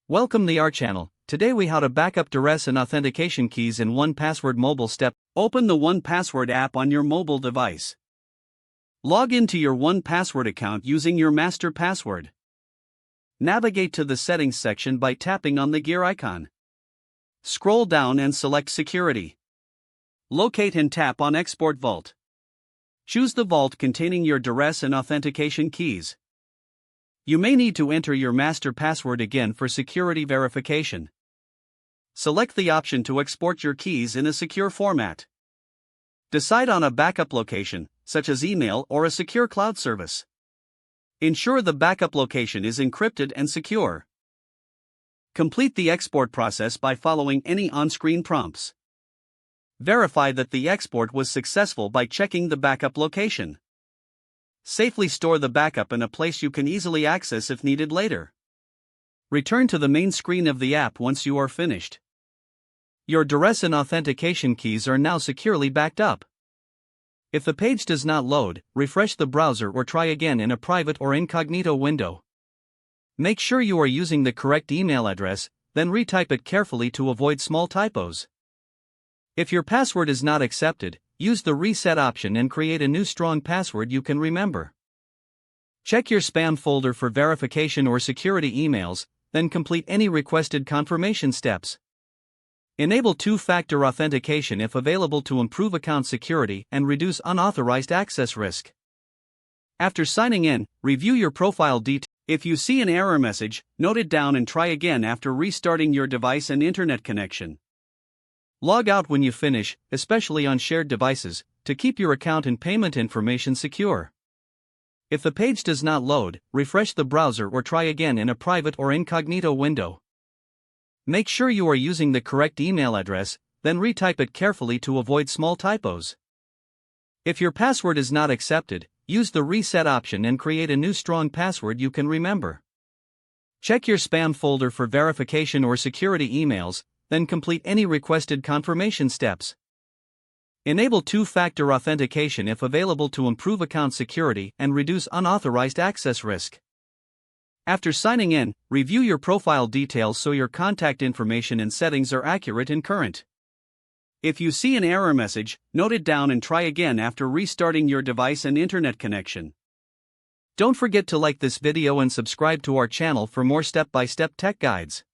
Welcome to our channel. Today we how to backup Duress and authentication keys in 1Password mobile step. Open the 1Password app on your mobile device. Log into your 1Password account using your master password. Navigate to the settings section by tapping on the gear icon. Scroll down and select security. Locate and tap on export vault. Choose the vault containing your Duress and authentication keys. You may need to enter your master password again for security verification. Select the option to export your keys in a secure format. Decide on a backup location, such as email or a secure cloud service. Ensure the backup location is encrypted and secure. Complete the export process by following any on-screen prompts. Verify that the export was successful by checking the backup location. Safely store the backup in a place you can easily access if needed later. Return to the main screen of the app once you are finished. Your Duress and authentication keys are now securely backed up. If the page does not load, refresh the browser or try again in a private or incognito window. Make sure you are using the correct email address, then retype it carefully to avoid small typos. If your password is not accepted, use the reset option and create a new strong password you can remember. Check your spam folder for verification or security emails, then complete any requested confirmation steps. Enable two-factor authentication if available to improve account security and reduce unauthorized access risk. After signing in, review your profile details. If you see an error message, note it down and try again after restarting your device and internet connection. Log out when you finish, especially on shared devices, to keep your account and payment information secure. If the page does not load, refresh the browser or try again in a private or incognito window. Make sure you are using the correct email address, then retype it carefully to avoid small typos. If your password is not accepted, use the reset option and create a new strong password you can remember. Check your spam folder for verification or security emails, then complete any requested confirmation steps. Enable two-factor authentication if available to improve account security and reduce unauthorized access risk. After signing in, review your profile details so your contact information and settings are accurate and current. If you see an error message, note it down and try again after restarting your device and internet connection. Don't forget to like this video and subscribe to our channel for more step-by-step tech guides.